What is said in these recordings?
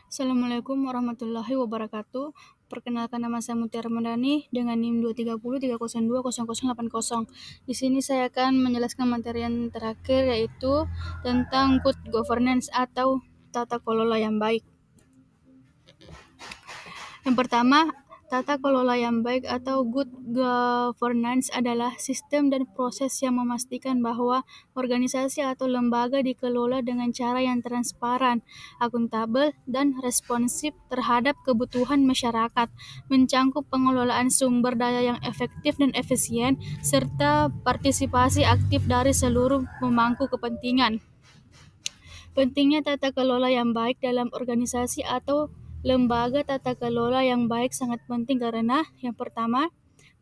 Assalamualaikum warahmatullahi wabarakatuh. Perkenalkan, nama saya Mutiara Ramadhani dengan NIM 23030200080. Di sini saya akan menjelaskan materi yang terakhir, yaitu tentang good governance atau tata kelola yang baik. Yang pertama, tata kelola yang baik atau good governance adalah sistem dan proses yang memastikan bahwa organisasi atau lembaga dikelola dengan cara yang transparan, akuntabel, dan responsif terhadap kebutuhan masyarakat, mencangkup pengelolaan sumber daya yang efektif dan efisien, serta partisipasi aktif dari seluruh pemangku kepentingan. Pentingnya tata kelola yang baik dalam organisasi atau lembaga. Tata kelola yang baik sangat penting karena yang pertama,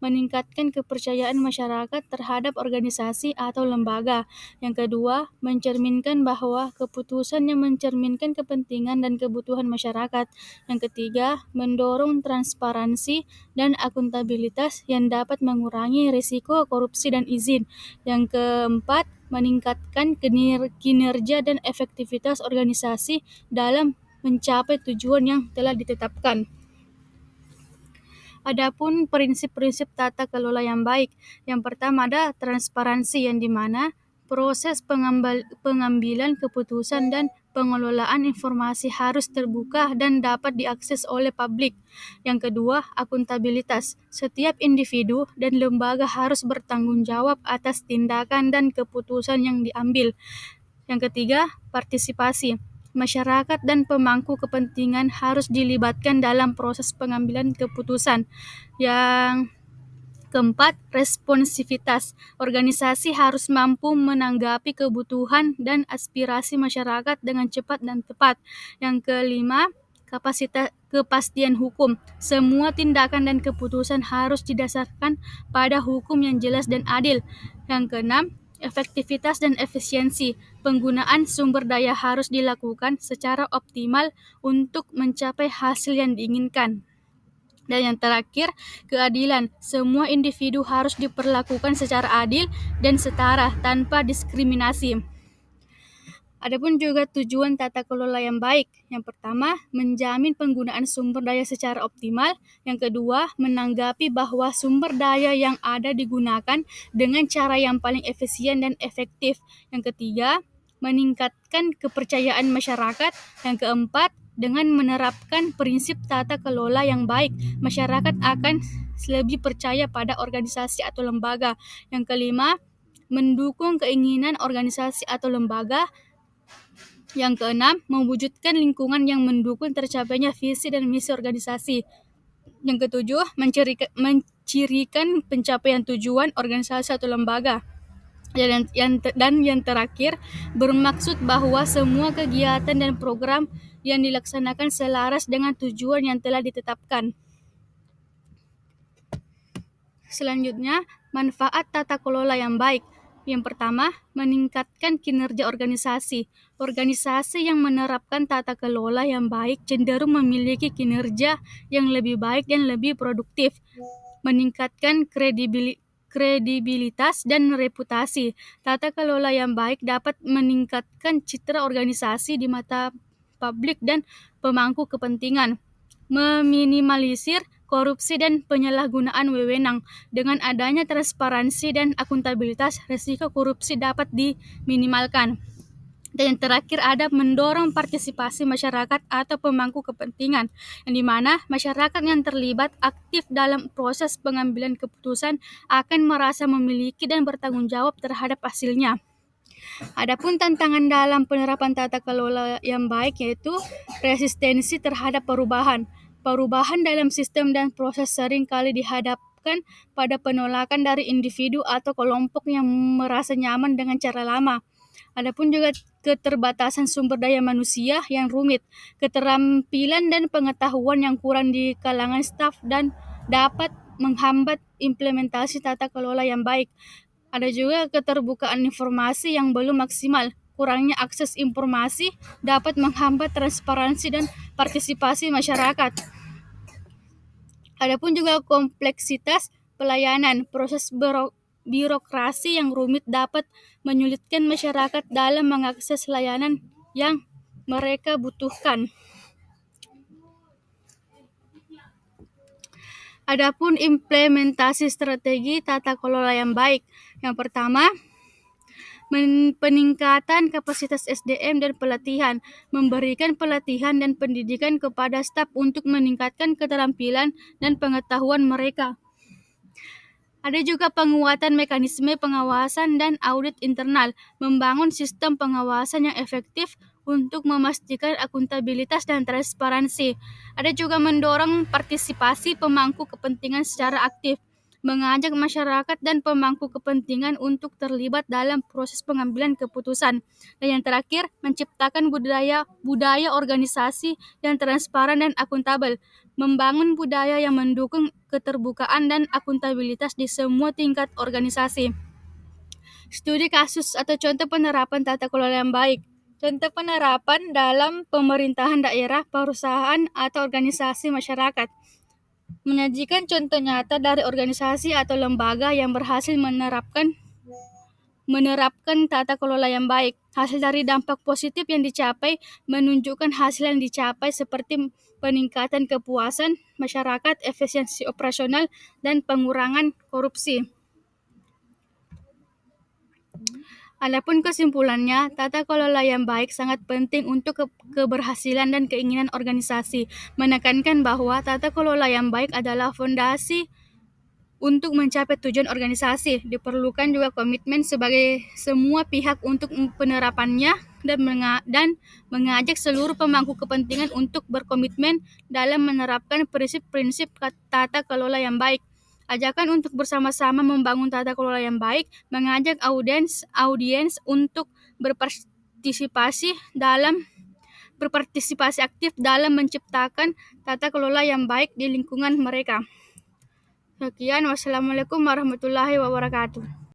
meningkatkan kepercayaan masyarakat terhadap organisasi atau lembaga. Yang kedua, mencerminkan bahwa keputusan yang mencerminkan kepentingan dan kebutuhan masyarakat. Yang ketiga, mendorong transparansi dan akuntabilitas yang dapat mengurangi risiko korupsi dan izin. Yang keempat, meningkatkan kinerja dan efektivitas organisasi dalam mencapai tujuan yang telah ditetapkan. Adapun prinsip-prinsip tata kelola yang baik, yang pertama ada transparansi, yang dimana proses pengambilan keputusan dan pengelolaan informasi harus terbuka dan dapat diakses oleh publik. Yang kedua, akuntabilitas. Setiap individu dan lembaga harus bertanggung jawab atas tindakan dan keputusan yang diambil. Yang ketiga, partisipasi. Masyarakat dan pemangku kepentingan harus dilibatkan dalam proses pengambilan keputusan. Yang keempat, responsivitas. Organisasi harus mampu menanggapi kebutuhan dan aspirasi masyarakat dengan cepat dan tepat. Yang kelima, kepastian hukum. Semua tindakan dan keputusan harus didasarkan pada hukum yang jelas dan adil. Yang keenam, efektivitas dan efisiensi. Penggunaan sumber daya harus dilakukan secara optimal untuk mencapai hasil yang diinginkan. Dan yang terakhir, keadilan. Semua individu harus diperlakukan secara adil dan setara tanpa diskriminasi. Adapun juga tujuan tata kelola yang baik. Yang pertama, menjamin penggunaan sumber daya secara optimal. Yang kedua, menanggapi bahwa sumber daya yang ada digunakan dengan cara yang paling efisien dan efektif. Yang ketiga, meningkatkan kepercayaan masyarakat. Yang keempat, dengan menerapkan prinsip tata kelola yang baik, masyarakat akan lebih percaya pada organisasi atau lembaga. Yang kelima, mendukung keinginan organisasi atau lembaga. Yang keenam, mewujudkan lingkungan yang mendukung tercapainya visi dan misi organisasi. Yang ketujuh, mencirikan pencapaian tujuan organisasi atau lembaga. Dan yang terakhir, bermaksud bahwa semua kegiatan dan program yang dilaksanakan selaras dengan tujuan yang telah ditetapkan. Selanjutnya, manfaat tata kelola yang baik. Yang pertama, meningkatkan kinerja organisasi. Organisasi yang menerapkan tata kelola yang baik cenderung memiliki kinerja yang lebih baik dan lebih produktif. Meningkatkan kredibilitas dan reputasi. Tata kelola yang baik dapat meningkatkan citra organisasi di mata publik dan pemangku kepentingan. Meminimalisir korupsi dan penyalahgunaan wewenang. Dengan adanya transparansi dan akuntabilitas, risiko korupsi dapat diminimalkan. Dan yang terakhir ada mendorong partisipasi masyarakat atau pemangku kepentingan, yang dimana masyarakat yang terlibat aktif dalam proses pengambilan keputusan akan merasa memiliki dan bertanggung jawab terhadap hasilnya. Adapun tantangan dalam penerapan tata kelola yang baik yaitu resistensi terhadap perubahan. Perubahan dalam sistem dan proses sering kali dihadapkan pada penolakan dari individu atau kelompok yang merasa nyaman dengan cara lama. Adapun juga keterbatasan sumber daya manusia yang rumit, keterampilan dan pengetahuan yang kurang di kalangan staf dan dapat menghambat implementasi tata kelola yang baik. Ada juga keterbukaan informasi yang belum maksimal. Kurangnya akses informasi dapat menghambat transparansi dan partisipasi masyarakat. Adapun juga kompleksitas pelayanan. Proses birokrasi yang rumit dapat menyulitkan masyarakat dalam mengakses layanan yang mereka butuhkan. Adapun implementasi strategi tata kelola yang baik. Yang pertama, peningkatan kapasitas SDM dan pelatihan, memberikan pelatihan dan pendidikan kepada staf untuk meningkatkan keterampilan dan pengetahuan mereka. Ada juga penguatan mekanisme pengawasan dan audit internal, membangun sistem pengawasan yang efektif untuk memastikan akuntabilitas dan transparansi. Ada juga mendorong partisipasi pemangku kepentingan secara aktif, mengajak masyarakat dan pemangku kepentingan untuk terlibat dalam proses pengambilan keputusan. Dan yang terakhir, menciptakan budaya organisasi yang transparan dan akuntabel, membangun budaya yang mendukung keterbukaan dan akuntabilitas di semua tingkat organisasi. Studi kasus atau contoh penerapan tata kelola yang baik. Contoh penerapan dalam pemerintahan daerah, perusahaan, atau organisasi masyarakat. Menyajikan contoh nyata dari organisasi atau lembaga yang berhasil menerapkan tata kelola yang baik. Hasil dari dampak positif yang dicapai menunjukkan hasil yang dicapai seperti peningkatan kepuasan masyarakat, efisiensi operasional, dan pengurangan korupsi. Adapun kesimpulannya, tata kelola yang baik sangat penting untuk keberhasilan dan keinginan organisasi, menekankan bahwa tata kelola yang baik adalah fondasi untuk mencapai tujuan organisasi. Diperlukan juga komitmen sebagai semua pihak untuk penerapannya dan mengajak seluruh pemangku kepentingan untuk berkomitmen dalam menerapkan prinsip-prinsip tata kelola yang baik. Ajakan untuk bersama-sama membangun tata kelola yang baik, mengajak audiens untuk berpartisipasi aktif dalam menciptakan tata kelola yang baik di lingkungan mereka. Sekian, wassalamualaikum warahmatullahi wabarakatuh.